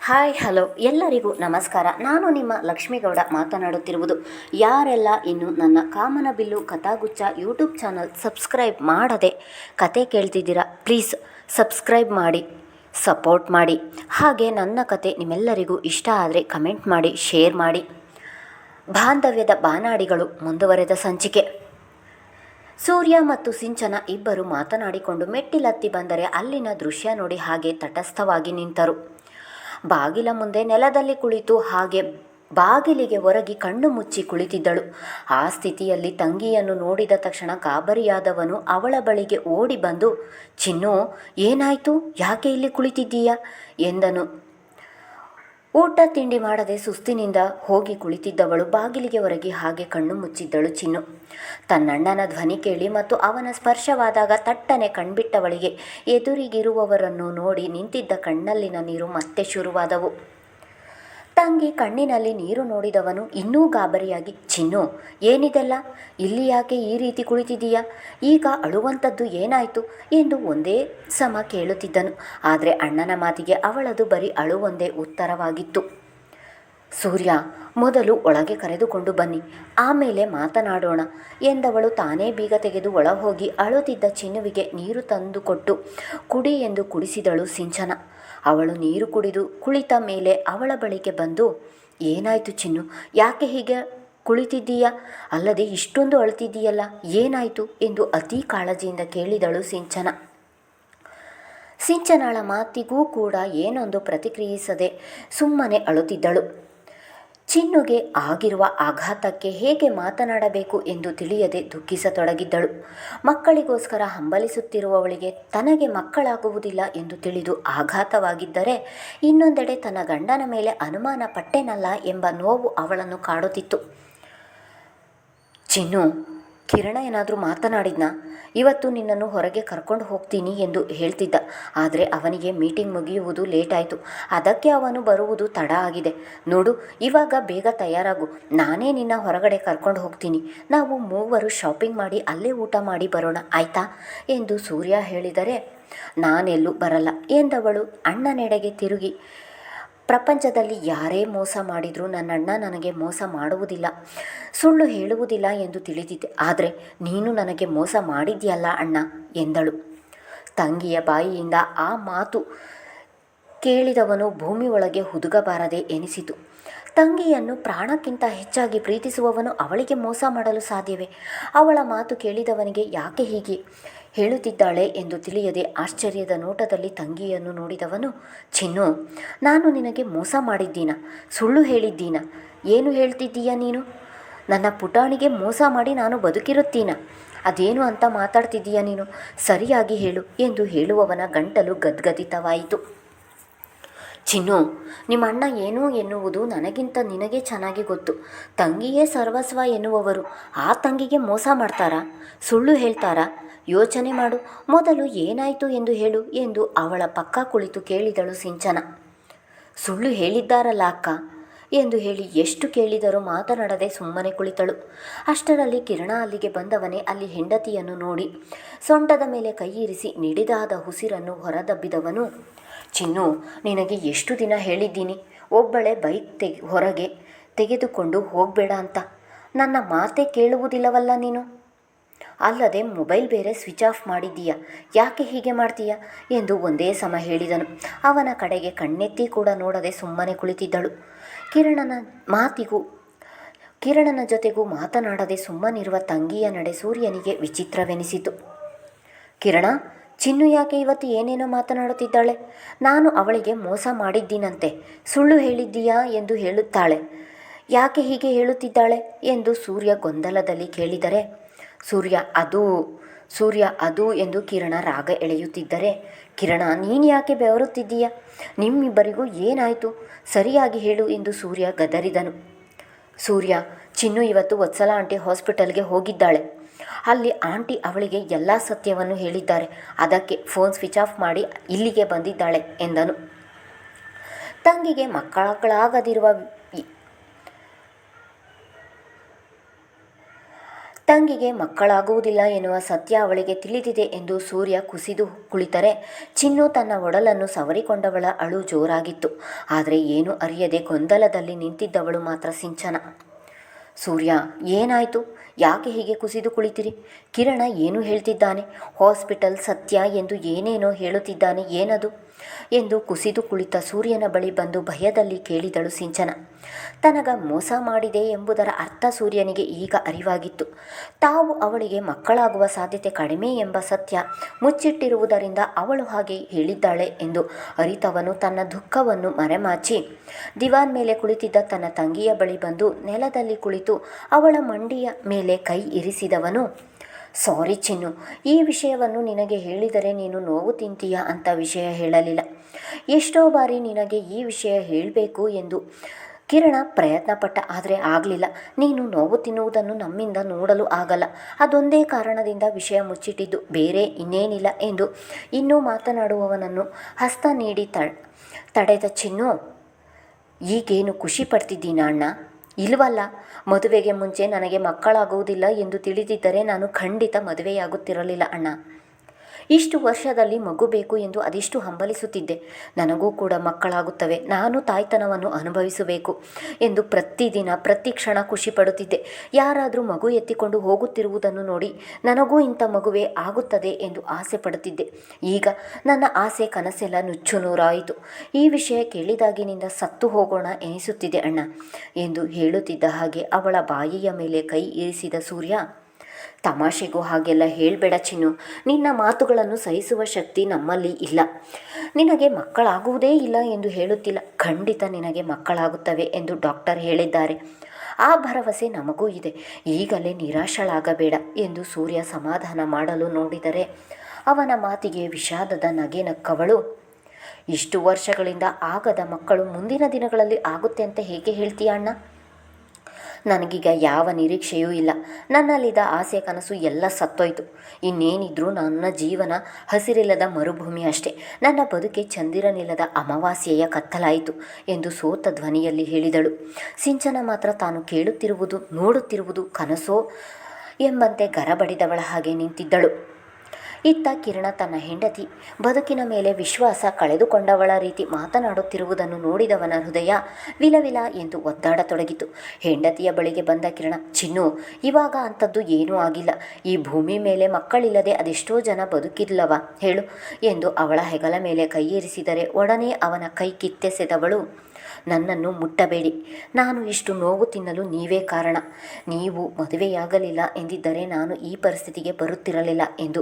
Hi hello ಎಲ್ಲರಿಗೂ ನಮಸ್ಕಾರ. ನಾನು ನಿಮ್ಮ ಲಕ್ಷ್ಮೀಗೌಡ ಮಾತನಾಡುತ್ತಿರುವುದು. ಯಾರೆಲ್ಲ ಇನ್ನು ನನ್ನ ಕಾಮನಬಿಲ್ಲು ಕಥಾಗುಚ್ಛ ಯೂಟ್ಯೂಬ್ ಚಾನಲ್ ಸಬ್ಸ್ಕ್ರೈಬ್ ಮಾಡದೆ ಕತೆ ಕೇಳ್ತಿದ್ದೀರಾ, ಪ್ಲೀಸ್ ಸಬ್ಸ್ಕ್ರೈಬ್ ಮಾಡಿ, ಸಪೋರ್ಟ್ ಮಾಡಿ. ಹಾಗೆ ನನ್ನ ಕತೆ ನಿಮ್ಮೆಲ್ಲರಿಗೂ ಇಷ್ಟ ಆದರೆ ಕಮೆಂಟ್ ಮಾಡಿ, ಶೇರ್ ಮಾಡಿ. ಬಾಂಧವ್ಯದ ಬಾನಾಡಿಗಳು ಮುಂದುವರೆದ ಸಂಚಿಕೆ. ಸೂರ್ಯ ಮತ್ತು ಸಿಂಚನ ಇಬ್ಬರು ಮಾತನಾಡಿಕೊಂಡು ಮೆಟ್ಟಿಲತ್ತಿ ಬಂದರೆ ಅಲ್ಲಿನ ದೃಶ್ಯ ನೋಡಿ ಹಾಗೆ ತಟಸ್ಥವಾಗಿ ನಿಂತರು. ಬಾಗಿಲ ಮುಂದೆ ನೆಲದಲ್ಲಿ ಕುಳಿತು ಹಾಗೆ ಬಾಗಿಲಿಗೆ ಹೊರಗಿ ಕಣ್ಣು ಮುಚ್ಚಿ ಕುಳಿತಿದ್ದಳು. ಆ ಸ್ಥಿತಿಯಲ್ಲಿ ತಂಗಿಯನ್ನು ನೋಡಿದ ತಕ್ಷಣ ಗಾಬರಿಯಾದವನು ಅವಳ ಬಳಿಗೆ ಓಡಿ ಬಂದು, ಚಿನ್ನು, ಏನಾಯಿತು, ಯಾಕೆ ಇಲ್ಲಿ ಕುಳಿತಿದ್ದೀಯಾ ಎಂದನು. ಊಟ ತಿಂಡಿ ಮಾಡದೆ ಸುಸ್ತಿನಿಂದ ಹೋಗಿ ಕುಳಿತಿದ್ದವಳು ಬಾಗಿಲಿಗೆ ಹೊರಗಿ ಹಾಗೆ ಕಣ್ಣು ಮುಚ್ಚಿದ್ದಳು. ಚಿನ್ನು ತನ್ನಣ್ಣನ ಧ್ವನಿ ಕೇಳಿ ಮತ್ತು ಅವನ ಸ್ಪರ್ಶವಾದಾಗ ತಟ್ಟನೆ ಕಣ್ಬಿಟ್ಟವಳಿಗೆ ಎದುರಿಗಿರುವವರನ್ನು ನೋಡಿ ನಿಂತಿದ್ದ ಕಣ್ಣಲ್ಲಿನ ನೀರು ಮತ್ತೆ ಶುರುವಾದವು. ತಂಗಿ ಕಣ್ಣಿನಲ್ಲಿ ನೀರು ನೋಡಿದವನು ಇನ್ನೂ ಗಾಬರಿಯಾಗಿ, ಚಿನ್ನು, ಏನಿದೆಲ್ಲ, ಇಲ್ಲಿ ಯಾಕೆ ಈ ರೀತಿ ಕುಳಿತಿದ್ದೀಯಾ, ಈಗ ಅಳುವಂಥದ್ದು ಏನಾಯಿತು ಎಂದು ಒಂದೇ ಸಮ ಕೇಳುತ್ತಿದ್ದನು. ಆದರೆ ಅಣ್ಣನ ಮಾತಿಗೆ ಅವಳದು ಬರೀ ಅಳುವೊಂದೇ ಉತ್ತರವಾಗಿತ್ತು. ಸೂರ್ಯ, ಮೊದಲು ಒಳಗೆ ಕರೆದುಕೊಂಡು ಬನ್ನಿ, ಆಮೇಲೆ ಮಾತನಾಡೋಣ ಎಂದವಳು ತಾನೇ ಬೀಗ ತೆಗೆದು ಒಳಹೋಗಿ ಅಳುತ್ತಿದ್ದ ಚಿನ್ನುವಿಗೆ ನೀರು ತಂದುಕೊಟ್ಟು ಕುಡಿ ಎಂದು ಕುಡಿಸಿದಳು ಸಿಂಚನ. ಅವಳು ನೀರು ಕುಡಿದು ಕುಳಿತ ಮೇಲೆ ಅವಳ ಬಳಿಗೆ ಬಂದು, ಏನಾಯಿತು ಚಿನ್ನು, ಯಾಕೆ ಹೀಗೆ ಕುಳಿತಿದ್ದೀಯಾ, ಅಲ್ಲದೆ ಇಷ್ಟೊಂದು ಅಳ್ತಿದ್ದೀಯಲ್ಲ, ಏನಾಯಿತು ಎಂದು ಅತಿ ಕಾಳಜಿಯಿಂದ ಕೇಳಿದಳು ಸಿಂಚನ. ಸಿಂಚನಳ ಮಾತಿಗೂ ಕೂಡ ಏನೊಂದು ಪ್ರತಿಕ್ರಿಯಿಸದೆ ಸುಮ್ಮನೆ ಅಳುತ್ತಿದ್ದಳು. ಚಿನ್ನುಗೆ ಆಗಿರುವ ಆಘಾತಕ್ಕೆ ಹೇಗೆ ಮಾತನಾಡಬೇಕು ಎಂದು ತಿಳಿಯದೆ ದುಃಖಿಸತೊಡಗಿದ್ದಳು. ಮಕ್ಕಳಿಗೋಸ್ಕರ ಹಂಬಲಿಸುತ್ತಿರುವವಳಿಗೆ ತನಗೆ ಮಕ್ಕಳಾಗುವುದಿಲ್ಲ ಎಂದು ತಿಳಿದು ಆಘಾತವಾಗಿದ್ದರೆ, ಇನ್ನೊಂದೆಡೆ ತನ್ನ ಗಂಡನ ಮೇಲೆ ಅನುಮಾನ ಪಟ್ಟೆನಲ್ಲ ಎಂಬ ನೋವು ಅವಳನ್ನು ಕಾಡುತ್ತಿತ್ತು. ಚಿನ್ನು, ಕಿರಣ ಏನಾದರೂ ಮಾತನಾಡಿದ್ನಾ? ಇವತ್ತು ನಿನ್ನನ್ನು ಹೊರಗೆ ಕರ್ಕೊಂಡು ಹೋಗ್ತೀನಿ ಎಂದು ಹೇಳ್ತಿದ್ದ. ಆದರೆ ಅವನಿಗೆ ಮೀಟಿಂಗ್ ಮುಗಿಯುವುದು ಲೇಟ್ ಆಯಿತು. ಅದಕ್ಕೆ ಅವನು ಬರುವುದು ತಡ ಆಗಿದೆ. ನೋಡು, ಇವಾಗ ಬೇಗ ತಯಾರಾಗು, ನಾನೇ ನಿನ್ನ ಹೊರಗಡೆ ಕರ್ಕೊಂಡು ಹೋಗ್ತೀನಿ. ನಾವು ಮೂವರು ಶಾಪಿಂಗ್ ಮಾಡಿ ಅಲ್ಲೇ ಊಟ ಮಾಡಿ ಬರೋಣ, ಆಯಿತಾ ಎಂದು ಸೂರ್ಯ ಹೇಳಿದರೆ, ನಾನೆಲ್ಲೂ ಬರಲ್ಲ ಎಂದವಳು ಅಣ್ಣನೆಡೆಗೆ ತಿರುಗಿ, ಪ್ರಪಂಚದಲ್ಲಿ ಯಾರೇ ಮೋಸ ಮಾಡಿದರೂ ನನ್ನಣ್ಣ ನನಗೆ ಮೋಸ ಮಾಡುವುದಿಲ್ಲ, ಸುಳ್ಳು ಹೇಳುವುದಿಲ್ಲ ಎಂದು ತಿಳಿದಿದ್ದೆ. ಆದರೆ ನೀನು ನನಗೆ ಮೋಸ ಮಾಡಿದ್ಯಲ್ಲ ಅಣ್ಣ ಎಂದಳು. ತಂಗಿಯ ಬಾಯಿಯಿಂದ ಆ ಮಾತು ಕೇಳಿದವನು ಭೂಮಿ ಒಳಗೆ ಹುದುಗಬಾರದೆ ಎನಿಸಿತು. ತಂಗಿಯನ್ನು ಪ್ರಾಣಕ್ಕಿಂತ ಹೆಚ್ಚಾಗಿ ಪ್ರೀತಿಸುವವನು ಅವಳಿಗೆ ಮೋಸ ಮಾಡಲು ಸಾಧ್ಯವೇ? ಅವಳ ಮಾತು ಕೇಳಿದವನಿಗೆ ಯಾಕೆ ಹೀಗೆ ಹೇಳುತ್ತಿದ್ದಾಳೆ ಎಂದು ತಿಳಿಯದೆ ಆಶ್ಚರ್ಯದ ನೋಟದಲ್ಲಿ ತಂಗಿಯನ್ನು ನೋಡಿದವನು, ಚಿನ್ನು, ನಾನು ನಿನಗೆ ಮೋಸ ಮಾಡಿದ್ದೀನಾ, ಸುಳ್ಳು ಹೇಳಿದ್ದೀನಾ, ಏನು ಹೇಳ್ತಿದ್ದೀಯಾ ನೀನು? ನನ್ನ ಪುಟಾಣಿಗೆ ಮೋಸ ಮಾಡಿ ನಾನು ಬದುಕಿರುತ್ತೀನ? ಅದೇನು ಅಂತ ಮಾತಾಡ್ತಿದ್ದೀಯಾ ನೀನು? ಸರಿಯಾಗಿ ಹೇಳು ಎಂದು ಹೇಳುವವನ ಗಂಟಲು ಗದ್ಗದಿತವಾಯಿತು. ಚಿನ್ನು, ನಿಮ್ಮ ಅಣ್ಣ ಏನು ಎನ್ನುವುದು ನನಗಿಂತ ನಿನಗೆ ಚೆನ್ನಾಗಿ ಗೊತ್ತು. ತಂಗಿಯೇ ಸರ್ವಸ್ವ ಎನ್ನುವವರು ಆ ತಂಗಿಗೆ ಮೋಸ ಮಾಡ್ತಾರಾ, ಸುಳ್ಳು ಹೇಳ್ತಾರಾ? ಯೋಚನೆ ಮಾಡು, ಮೊದಲು ಏನಾಯಿತು ಎಂದು ಹೇಳು ಎಂದು ಅವಳ ಪಕ್ಕ ಕುಳಿತು ಕೇಳಿದಳು ಸಿಂಚನ. ಸುಳ್ಳು ಹೇಳಿದ್ದಾರಲ್ಲ ಅಕ್ಕ ಎಂದು ಹೇಳಿ ಎಷ್ಟು ಕೇಳಿದರೂ ಮಾತನಾಡದೆ ಸುಮ್ಮನೆ ಕುಳಿತಳು. ಅಷ್ಟರಲ್ಲಿ ಕಿರಣ ಅಲ್ಲಿಗೆ ಬಂದವನೇ ಅಲ್ಲಿ ಹೆಂಡತಿಯನ್ನು ನೋಡಿ ಸೊಂಟದ ಮೇಲೆ ಕೈ ಇರಿಸಿ ನಿಡಿದಾದ ಉಸಿರನ್ನು ಹೊರದಬ್ಬಿದವನು, ಚಿನ್ನು, ನಿನಗೆ ಎಷ್ಟು ದಿನ ಹೇಳಿದ್ದೀನಿ, ಒಬ್ಬಳೇ ಬೈಕ್ ಹೊರಗೆ ತೆಗೆದುಕೊಂಡು ಹೋಗಬೇಡ ಅಂತ. ನನ್ನ ಮಾತೇ ಕೇಳುವುದಿಲ್ಲವಲ್ಲ ನೀನು? ಅಲ್ಲದೆ ಮೊಬೈಲ್ ಬೇರೆ ಸ್ವಿಚ್ ಆಫ್ ಮಾಡಿದ್ದೀಯಾ, ಯಾಕೆ ಹೀಗೆ ಮಾಡ್ತೀಯಾ ಎಂದು ಒಂದೇ ಸಮ ಹೇಳಿದನು. ಅವನ ಕಡೆಗೆ ಕಣ್ಣೆತ್ತಿ ಕೂಡ ನೋಡದೆ ಸುಮ್ಮನೆ ಕುಳಿತಿದ್ದಳು. ಕಿರಣನ ಜೊತೆಗೂ ಮಾತನಾಡದೆ ಸುಮ್ಮನಿರುವ ತಂಗಿಯ ನಡೆ ಸೂರ್ಯನಿಗೆ ವಿಚಿತ್ರವೆನಿಸಿತು. ಕಿರಣ, ಚಿನ್ನು ಯಾಕೆ ಇವತ್ತು ಏನೇನೋ ಮಾತನಾಡುತ್ತಿದ್ದಾಳೆ? ನಾನು ಅವಳಿಗೆ ಮೋಸ ಮಾಡಿದ್ದೀನಂತೆ, ಸುಳ್ಳು ಹೇಳಿದ್ದೀಯಾ ಎಂದು ಹೇಳುತ್ತಾಳೆ. ಯಾಕೆ ಹೀಗೆ ಹೇಳುತ್ತಿದ್ದಾಳೆ ಎಂದು ಸೂರ್ಯ ಗೊಂದಲದಲ್ಲಿ ಕೇಳಿದರೆ, ಸೂರ್ಯ ಅದು ಎಂದು ಕಿರಣ ರಾಗ ಎಳೆಯುತ್ತಿದ್ದರೆ, ಕಿರಣ, ನೀನು ಯಾಕೆ ಬೆವರುತ್ತಿದ್ದೀಯಾ? ನಿಮ್ಮಿಬ್ಬರಿಗೂ ಏನಾಯಿತು? ಸರಿಯಾಗಿ ಹೇಳು ಎಂದು ಸೂರ್ಯ ಗದರಿದನು. ಸೂರ್ಯ, ಚಿನ್ನು ಇವತ್ತು ವತ್ಸಲ ಆಂಟಿ ಹಾಸ್ಪಿಟಲ್ಗೆ ಹೋಗಿದ್ದಾಳೆ. ಅಲ್ಲಿ ಆಂಟಿ ಅವಳಿಗೆ ಎಲ್ಲ ಸತ್ಯವನ್ನು ಹೇಳಿದ್ದಾರೆ. ಅದಕ್ಕೆ ಫೋನ್ ಸ್ವಿಚ್ ಆಫ್ ಮಾಡಿ ಇಲ್ಲಿಗೆ ಬಂದಿದ್ದಾಳೆ ಎಂದನು. ತಂಗಿಗೆ ತಂಗಿಗೆ ಮಕ್ಕಳಾಗುವುದಿಲ್ಲ ಎನ್ನುವ ಸತ್ಯ ಅವಳಿಗೆ ತಿಳಿದಿದೆ ಎಂದು ಸೂರ್ಯ ಕುಸಿದು ಕುಳಿತರೆ ಚಿನ್ನು ತನ್ನ ಒಡಲನ್ನು ಸವರಿಕೊಂಡವಳ ಅಳು ಜೋರಾಗಿತ್ತು. ಆದರೆ ಏನೂ ಅರಿಯದೆ ಗೊಂದಲದಲ್ಲಿ ನಿಂತಿದ್ದವಳು ಮಾತ್ರ ಸಿಂಚನ. ಸೂರ್ಯ, ಏನಾಯಿತು? ಯಾಕೆ ಹೀಗೆ ಕುಸಿದು ಕುಳಿತಿರಿ? ಕಿರಣ ಏನು ಹೇಳ್ತಿದ್ದಾನೆ? ಹಾಸ್ಪಿಟಲ್ ಸತ್ಯ ಎಂದು ಏನೇನೋ ಹೇಳುತ್ತಿದ್ದಾನೆ, ಏನದು ಎಂದು ಕುಸಿದು ಕುಳಿತ ಸೂರ್ಯನ ಬಳಿ ಬಂದು ಭಯದಲ್ಲಿ ಕೇಳಿದಳು ಸಿಂಚನ. ತನಗ ಮೋಸ ಮಾಡಿದೆ ಎಂಬುದರ ಅರ್ಥ ಸೂರ್ಯನಿಗೆ ಈಗ ಅರಿವಾಗಿತ್ತು. ತಾವು ಅವಳಿಗೆ ಮಕ್ಕಳಾಗುವ ಸಾಧ್ಯತೆ ಕಡಿಮೆ ಎಂಬ ಸತ್ಯ ಮುಚ್ಚಿಟ್ಟಿರುವುದರಿಂದ ಅವಳು ಹಾಗೆ ಹೇಳಿದ್ದಾಳೆ ಎಂದು ಅರಿತವನು ತನ್ನ ದುಃಖವನ್ನು ಮರೆಮಾಚಿ ದಿವಾನ್ ಮೇಲೆ ಕುಳಿತಿದ್ದ ತನ್ನ ತಂಗಿಯ ಬಳಿ ಬಂದು ನೆಲದಲ್ಲಿ ಕುಳಿತು ಅವಳ ಮಂಡಿಯ ಮೇಲೆ ಕೈ ಇರಿಸಿದವನು, ಸಾರಿ ಚಿನ್ನು, ಈ ವಿಷಯವನ್ನು ನಿನಗೆ ಹೇಳಿದರೆ ನೀನು ನೋವು ತಿಂತೀಯ ಅಂತ ವಿಷಯ ಹೇಳಲಿಲ್ಲ. ಎಷ್ಟೋ ಬಾರಿ ನಿನಗೆ ಈ ವಿಷಯ ಹೇಳಬೇಕು ಎಂದು ಕಿರಣ ಪ್ರಯತ್ನಪಟ್ಟ, ಆದರೆ ಆಗಲಿಲ್ಲ. ನೀನು ನೋವು ತಿನ್ನುವುದನ್ನು ನಮ್ಮಿಂದ ನೋಡಲು ಆಗಲ್ಲ, ಅದೊಂದೇ ಕಾರಣದಿಂದ ವಿಷಯ ಮುಚ್ಚಿಟ್ಟಿದ್ದು, ಬೇರೆ ಇನ್ನೇನಿಲ್ಲ ಎಂದು ಇನ್ನೂ ಮಾತನಾಡುವವನನ್ನು ಹಸ್ತ ನೀಡಿ ತಡೆದ ಚಿನ್ನು, ಈಗೇನು ಖುಷಿ ಪಡ್ತಿದ್ದೀನ ಅಣ್ಣ? ಇಲ್ವಲ್ಲ, ಮದುವೆಗೆ ಮುಂಚೆ ನನಗೆ ಮಕ್ಕಳಾಗುವುದಿಲ್ಲ ಎಂದು ತಿಳಿದಿದ್ದರೆ ನಾನು ಖಂಡಿತ ಮದುವೆಯಾಗುತ್ತಿರಲಿಲ್ಲ ಅಣ್ಣ. ಇಷ್ಟು ವರ್ಷದಲ್ಲಿ ಮಗು ಬೇಕು ಎಂದು ಅದೆಷ್ಟು ಹಂಬಲಿಸುತ್ತಿದ್ದೆ. ನನಗೂ ಕೂಡ ಮಕ್ಕಳಾಗುತ್ತವೆ, ನಾನು ತಾಯ್ತನವನ್ನು ಅನುಭವಿಸಬೇಕು ಎಂದು ಪ್ರತಿದಿನ ಪ್ರತಿ ಕ್ಷಣ ಖುಷಿ ಪಡುತ್ತಿದ್ದೆ. ಯಾರಾದರೂ ಮಗು ಎತ್ತಿಕೊಂಡು ಹೋಗುತ್ತಿರುವುದನ್ನು ನೋಡಿ ನನಗೂ ಇಂಥ ಮಗುವೇ ಆಗುತ್ತದೆ ಎಂದು ಆಸೆ ಪಡುತ್ತಿದ್ದೆ. ಈಗ ನನ್ನ ಆಸೆ ಕನಸೆಲ್ಲ ನುಚ್ಚು ನೂರಾಯಿತು. ಈ ವಿಷಯ ಕೇಳಿದಾಗಿನಿಂದ ಸತ್ತು ಹೋಗೋಣ ಎನಿಸುತ್ತಿದೆ ಅಣ್ಣ ಎಂದು ಹೇಳುತ್ತಿದ್ದ ಹಾಗೆ ಅವಳ ಬಾಯಿಯ ಮೇಲೆ ಕೈ ಇರಿಸಿದ ಸೂರ್ಯ, ತಮಾಷೆಗೂ ಹಾಗೆಲ್ಲ ಹೇಳಬೇಡ ಚಿನ್ನು, ನಿನ್ನ ಮಾತುಗಳನ್ನು ಸಹಿಸುವ ಶಕ್ತಿ ನಮ್ಮಲ್ಲಿ ಇಲ್ಲ. ನಿನಗೆ ಮಕ್ಕಳಾಗುವುದೇ ಇಲ್ಲ ಎಂದು ಹೇಳುತ್ತಿಲ್ಲ, ಖಂಡಿತ ನಿನಗೆ ಮಕ್ಕಳಾಗುತ್ತವೆ ಎಂದು ಡಾಕ್ಟರ್ ಹೇಳಿದ್ದಾರೆ. ಆ ಭರವಸೆ ನಮಗೂ ಇದೆ, ಈಗಲೇ ನಿರಾಶಳಾಗಬೇಡ ಎಂದು ಸೂರ್ಯ ಸಮಾಧಾನ ಮಾಡಲು ನೋಡಿದರೆ ಅವನ ಮಾತಿಗೆ ವಿಷಾದದ ನಗೆ ನಕ್ಕವಳು, ಇಷ್ಟು ವರ್ಷಗಳಿಂದ ಆಗದ ಮಕ್ಕಳು ಮುಂದಿನ ದಿನಗಳಲ್ಲಿ ಆಗುತ್ತೆ ಅಂತ ಹೇಗೆ ಹೇಳ್ತೀಯ ಅಣ್ಣ? ನನಗೀಗ ಯಾವ ನಿರೀಕ್ಷೆಯೂ ಇಲ್ಲ. ನನ್ನಲ್ಲಿದ್ದ ಆಸೆ ಕನಸು ಎಲ್ಲ ಸತ್ತೋಯ್ತು. ಇನ್ನೇನಿದ್ರೂ ನನ್ನ ಜೀವನ ಹಸಿರಿಲ್ಲದ ಮರುಭೂಮಿ ಅಷ್ಟೇ. ನನ್ನ ಬದುಕೆ ಚಂದಿರನಿಲ್ಲದ ಅಮಾವಾಸ್ಯೆಯ ಕತ್ತಲಾಯಿತು ಎಂದು ಸೋತ ಧ್ವನಿಯಲ್ಲಿ ಹೇಳಿದಳು. ಸಿಂಚನ ಮಾತ್ರ ತಾನು ಕೇಳುತ್ತಿರುವುದು ನೋಡುತ್ತಿರುವುದು ಕನಸೋ ಎಂಬಂತೆ ಗರಬಡಿದವಳ ಹಾಗೆ ನಿಂತಿದ್ದಳು. ಇತ್ತ ಕಿರಣ ತನ್ನ ಹೆಂಡತಿ ಬದುಕಿನ ಮೇಲೆ ವಿಶ್ವಾಸ ಕಳೆದುಕೊಂಡವಳ ರೀತಿ ಮಾತನಾಡುತ್ತಿರುವುದನ್ನು ನೋಡಿದವನ ಹೃದಯ ವಿಲವಿಲ ಎಂದು ಒದ್ದಾಡತೊಡಗಿತು. ಹೆಂಡತಿಯ ಬಳಿಗೆ ಬಂದ ಕಿರಣ, ಚಿನ್ನು, ಇವಾಗ ಅಂಥದ್ದು ಏನೂ ಆಗಿಲ್ಲ. ಈ ಭೂಮಿ ಮೇಲೆ ಮಕ್ಕಳಿಲ್ಲದೆ ಅದೆಷ್ಟೋ ಜನ ಬದುಕಿಲ್ಲವ ಹೇಳು ಎಂದು ಅವಳ ಹೆಗಲ ಮೇಲೆ ಕೈಯಿರಿಸಿದರೆ ಒಡನೆ ಅವನ ಕೈ ಕಿತ್ತೆಸೆದವಳು, ನನ್ನನ್ನು ಮುಟ್ಟಬೇಡಿ, ನಾನು ಇಷ್ಟು ನೋವು ತಿನ್ನಲು ನೀವೇ ಕಾರಣ. ನೀವು ಮದುವೆಯಾಗಲಿಲ್ಲ ಎಂದಿದ್ದರೆ ನಾನು ಈ ಪರಿಸ್ಥಿತಿಗೆ ಬರುತ್ತಿರಲಿಲ್ಲ ಎಂದು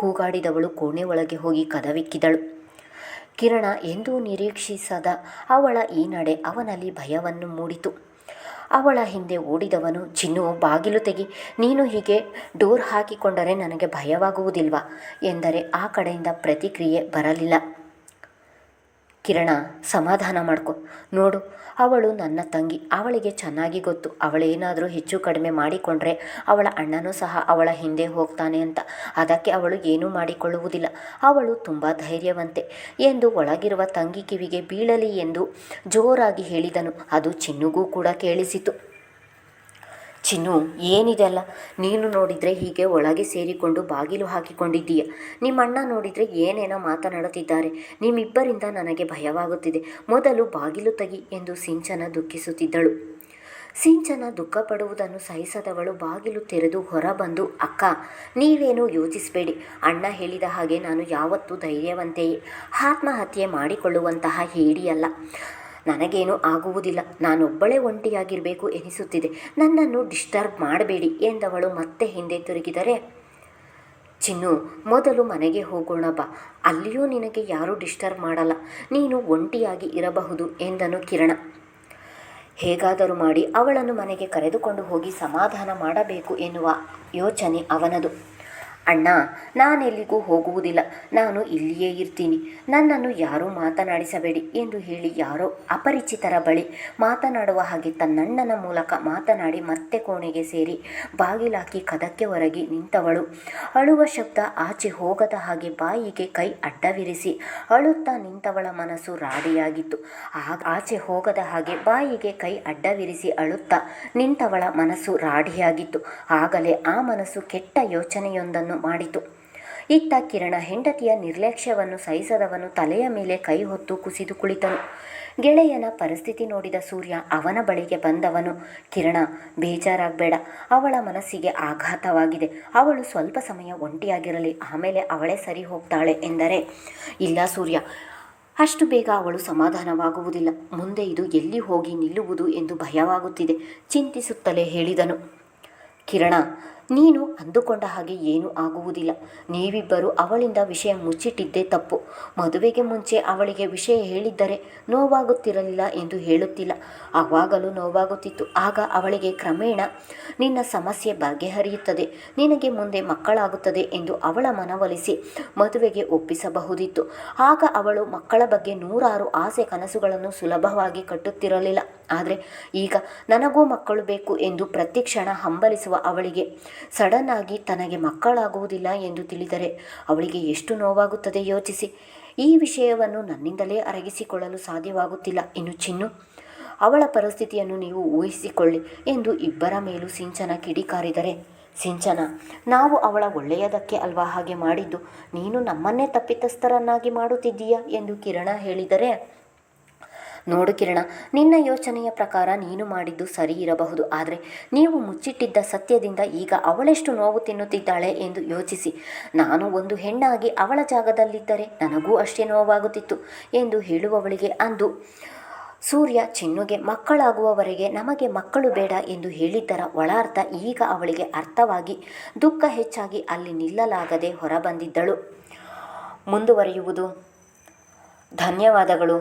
ಕೂಗಾಡಿದವಳು ಕೋಣೆ ಒಳಗೆ ಹೋಗಿ ಕದವಿಕ್ಕಿದಳು. ಕಿರಣ ಎಂದೂ ನಿರೀಕ್ಷಿಸದ ಅವಳ ಈ ನಡೆ ಅವನಲ್ಲಿ ಭಯವನ್ನು ಮೂಡಿತು. ಅವಳ ಹಿಂದೆ ಓಡಿದವನು, ಚಿನ್ನು, ಬಾಗಿಲು ತೆಗಿ, ನೀನು ಹೀಗೆ ಡೋರ್ ಹಾಕಿಕೊಂಡರೆ ನನಗೆ ಭಯವಾಗುವುದಿಲ್ವಾ ಎಂದರೆ ಆ ಕಡೆಯಿಂದ ಪ್ರತಿಕ್ರಿಯೆ ಬರಲಿಲ್ಲ. ಕಿರಣ, ಸಮಾಧಾನ ಮಾಡ್ಕೊ, ನೋಡು, ಅವಳು ನನ್ನ ತಂಗಿ, ಅವಳಿಗೆ ಚೆನ್ನಾಗಿ ಗೊತ್ತು ಅವಳೇನಾದರೂ ಹೆಚ್ಚು ಕಡಿಮೆ ಮಾಡಿಕೊಂಡ್ರೆ ಅವಳ ಅಣ್ಣನೂ ಸಹ ಅವಳ ಹಿಂದೆ ಹೋಗ್ತಾನೆ ಅಂತ. ಅದಕ್ಕೆ ಅವಳು ಏನೂ ಮಾಡಿಕೊಳ್ಳುವುದಿಲ್ಲ, ಅವಳು ತುಂಬ ಧೈರ್ಯವಂತೆ ಎಂದು ಒಳಗಿರುವ ತಂಗಿ ಕಿವಿಗೆ ಬೀಳಲಿ ಎಂದು ಜೋರಾಗಿ ಹೇಳಿದನು. ಅದು ಚಿನ್ನುಗೂ ಕೂಡ ಕೇಳಿಸಿತು. ಚಿನ್ನು, ಏನಿದೆಲ್ಲ? ನೀನು ನೋಡಿದರೆ ಹೀಗೆ ಒಳಗೆ ಸೇರಿಕೊಂಡು ಬಾಗಿಲು ಹಾಕಿಕೊಂಡಿದ್ದೀಯ. ನಿಮ್ಮಣ್ಣ ನೋಡಿದರೆ ಏನೇನೋ ಮಾತನಾಡುತ್ತಿದ್ದಾರೆ. ನಿಮ್ಮಿಬ್ಬರಿಂದ ನನಗೆ ಭಯವಾಗುತ್ತಿದೆ. ಮೊದಲು ಬಾಗಿಲು ತೆಗಿ ಎಂದು ಸಿಂಚನ ದುಃಖಿಸುತ್ತಿದ್ದಳು. ಸಿಂಚನ ದುಃಖಪಡುವುದನ್ನು ಸಹಿಸದವಳು ಬಾಗಿಲು ತೆರೆದು ಹೊರಬಂದು, ಅಕ್ಕ, ನೀವೇನೂ ಯೋಚಿಸಬೇಡಿ. ಅಣ್ಣ ಹೇಳಿದ ಹಾಗೆ ನಾನು ಯಾವತ್ತೂ ಧೈರ್ಯವಂತೆಯೇ, ಆತ್ಮಹತ್ಯೆ ಮಾಡಿಕೊಳ್ಳುವಂತಹ ಹೇಡಿಯಲ್ಲ. ನನಗೇನೂ ಆಗುವುದಿಲ್ಲ, ನಾನೊಬ್ಬಳೇ ಒಂಟಿಯಾಗಿರಬೇಕು ಎನಿಸುತ್ತಿದೆ, ನನ್ನನ್ನು ಡಿಸ್ಟರ್ಬ್ ಮಾಡಬೇಡಿ ಎಂದವಳು ಮತ್ತೆ ಹಿಂದೆ ತಿರುಗಿದರೆ, ಚಿನ್ನು, ಮೊದಲು ಮನೆಗೆ ಹೋಗೋಣ ಬಾ, ಅಲ್ಲಿಯೂ ನಿನಗೆ ಯಾರೂ ಡಿಸ್ಟರ್ಬ್ ಮಾಡಲ್ಲ, ನೀನು ಒಂಟಿಯಾಗಿ ಇರಬಹುದು ಎಂದನು ಕಿರಣ. ಹೇಗಾದರೂ ಮಾಡಿ ಅವಳನ್ನು ಮನೆಗೆ ಕರೆದುಕೊಂಡು ಹೋಗಿ ಸಮಾಧಾನ ಮಾಡಬೇಕು ಎನ್ನುವ ಯೋಚನೆ ಅವನದು. ಅಣ್ಣ, ನಾನೆಲ್ಲಿಗೂ ಹೋಗುವುದಿಲ್ಲ, ನಾನು ಇಲ್ಲಿಯೇ ಇರ್ತೀನಿ, ನನ್ನನ್ನು ಯಾರೂ ಮಾತನಾಡಿಸಬೇಡಿ ಎಂದು ಹೇಳಿ ಯಾರೋ ಅಪರಿಚಿತರ ಬಳಿ ಮಾತನಾಡುವ ಹಾಗೆ ತನ್ನಣ್ಣನ ಮೂಲಕ ಮಾತನಾಡಿ ಮತ್ತೆ ಕೋಣೆಗೆ ಸೇರಿ ಬಾಗಿಲಾಕಿ ಕದಕ್ಕೆ ಹೊರಗೆ ನಿಂತವಳು. ಅಳುವ ಶಬ್ದ ಆಚೆ ಹೋಗದ ಹಾಗೆ ಬಾಯಿಗೆ ಕೈ ಅಡ್ಡವಿರಿಸಿ ಅಳುತ್ತಾ ನಿಂತವಳ ಮನಸ್ಸು ರಾಡಿಯಾಗಿತ್ತು. ಆಚೆ ಹೋಗದ ಹಾಗೆ ಬಾಯಿಗೆ ಕೈ ಅಡ್ಡವಿರಿಸಿ ಅಳುತ್ತಾ ನಿಂತವಳ ಮನಸ್ಸು ರಾಡಿಯಾಗಿತ್ತು. ಆಗಲೇ ಆ ಮನಸ್ಸು ಕೆಟ್ಟ ಯೋಚನೆಯೊಂದನ್ನು ಮಾಡಿತು. ಇತ್ತ ಕಿರಣ ಹೆಂಡತಿಯ ನಿರ್ಲಕ್ಷ್ಯವನ್ನು ಸಹಿಸದವನು ತಲೆಯ ಮೇಲೆ ಕೈ ಹೊತ್ತು ಕುಸಿದು ಕುಳಿತನು. ಗೆಳೆಯನ ಪರಿಸ್ಥಿತಿ ನೋಡಿದ ಸೂರ್ಯ ಅವನ ಬಳಿಗೆ ಬಂದವನು, ಕಿರಣ, ಬೇಜಾರಾಗಬೇಡ, ಅವಳ ಮನಸ್ಸಿಗೆ ಆಘಾತವಾಗಿದೆ, ಅವಳು ಸ್ವಲ್ಪ ಸಮಯ ಒಂಟಿಯಾಗಿರಲಿ, ಆಮೇಲೆ ಅವಳೇ ಸರಿ ಹೋಗ್ತಾಳೆ ಎಂದರೆ, ಇಲ್ಲ ಸೂರ್ಯ, ಅಷ್ಟು ಬೇಗ ಅವಳು ಸಮಾಧಾನವಾಗುವುದಿಲ್ಲ, ಮುಂದೆ ಇದು ಎಲ್ಲಿ ಹೋಗಿ ನಿಲ್ಲುವುದು ಎಂದು ಭಯವಾಗುತ್ತಿದೆ ಚಿಂತಿಸುತ್ತಲೇ ಹೇಳಿದನು. ಕಿರಣ, ನೀನು ಅಂದುಕೊಂಡ ಹಾಗೆ ಏನೂ ಆಗುವುದಿಲ್ಲ. ನೀವಿಬ್ಬರು ಅವಳಿಂದ ವಿಷಯ ಮುಚ್ಚಿಟ್ಟಿದ್ದೇ ತಪ್ಪು. ಮದುವೆಗೆ ಮುಂಚೆ ಅವಳಿಗೆ ವಿಷಯ ಹೇಳಿದ್ದರೆ ನೋವಾಗುತ್ತಿರಲಿಲ್ಲ ಎಂದು ಹೇಳುತ್ತಿಲ್ಲ, ಆವಾಗಲೂ ನೋವಾಗುತ್ತಿತ್ತು. ಆಗ ಅವಳಿಗೆ ಕ್ರಮೇಣ ನಿನ್ನ ಸಮಸ್ಯೆ ಬಗೆಹರಿಯುತ್ತದೆ, ನಿನಗೆ ಮುಂದೆ ಮಕ್ಕಳಾಗುತ್ತದೆ ಎಂದು ಅವಳ ಮನವೊಲಿಸಿ ಮದುವೆಗೆ ಒಪ್ಪಿಸಬಹುದಿತ್ತು. ಆಗ ಅವಳು ಮಕ್ಕಳ ಬಗ್ಗೆ ನೂರಾರು ಆಸೆ ಕನಸುಗಳನ್ನು ಸುಲಭವಾಗಿ ಕಟ್ಟುತ್ತಿರಲಿಲ್ಲ. ಆದರೆ ಈಗ ನನಗೂ ಮಕ್ಕಳು ಬೇಕು ಎಂದು ಪ್ರತಿಕ್ಷಣ ಹಂಬಲಿಸುವ ಅವಳಿಗೆ ಸಡನ್ ಆಗಿ ತನಗೆ ಮಕ್ಕಳಾಗುವುದಿಲ್ಲ ಎಂದು ತಿಳಿದರೆ ಅವಳಿಗೆ ಎಷ್ಟು ನೋವಾಗುತ್ತದೆ ಯೋಚಿಸಿ. ಈ ವಿಷಯವನ್ನು ನನ್ನಿಂದಲೇ ಅರಗಿಸಿಕೊಳ್ಳಲು ಸಾಧ್ಯವಾಗುತ್ತಿಲ್ಲ. ಇನ್ನು ಚಿನ್ನು, ಅವಳ ಪರಿಸ್ಥಿತಿಯನ್ನು ನೀವು ಊಹಿಸಿಕೊಳ್ಳಿ ಎಂದು ಇಬ್ಬರ ಮೇಲೂ ಸಿಂಚನ ಕಿಡಿಕಾರಿದರೆ, ಸಿಂಚನ, ನಾವು ಅವಳ ಒಳ್ಳೆಯದಕ್ಕೆ ಅಲ್ವಾ ಹಾಗೆ ಮಾಡಿದ್ದು, ನೀನು ನಮ್ಮನ್ನೇ ತಪ್ಪಿತಸ್ಥರನ್ನಾಗಿ ಮಾಡುತ್ತಿದ್ದೀಯಾ ಎಂದು ಕಿರಣ ಹೇಳಿದರೆ, ನೋಡು ಕಿರಣ, ನಿನ್ನ ಯೋಚನೆಯ ಪ್ರಕಾರ ನೀನು ಮಾಡಿದ್ದು ಸರಿ ಇರಬಹುದು, ಆದರೆ ನೀವು ಮುಚ್ಚಿಟ್ಟಿದ್ದ ಸತ್ಯದಿಂದ ಈಗ ಅವಳೆಷ್ಟು ನೋವು ತಿನ್ನುತ್ತಿದ್ದಾಳೆ ಎಂದು ಯೋಚಿಸಿ. ನಾನು ಒಂದು ಹೆಣ್ಣಾಗಿ ಅವಳ ಜಾಗದಲ್ಲಿದ್ದರೆ ನನಗೂ ಅಷ್ಟೇ ನೋವಾಗುತ್ತಿತ್ತು ಎಂದು ಹೇಳುವವಳಿಗೆ ಅಂದು ಸೂರ್ಯ ಚಿನ್ನುಗೆ ಮಕ್ಕಳಾಗುವವರೆಗೆ ನಮಗೆ ಮಕ್ಕಳು ಬೇಡ ಎಂದು ಹೇಳಿದ್ದರ ಒಳ ಅರ್ಥ ಈಗ ಅವಳಿಗೆ ಅರ್ಥವಾಗಿ ದುಃಖ ಹೆಚ್ಚಾಗಿ ಅಲ್ಲಿ ನಿಲ್ಲಲಾಗದೆ ಹೊರಬಂದಿದ್ದಳು. ಮುಂದುವರಿಯುವುದು. ಧನ್ಯವಾದಗಳು.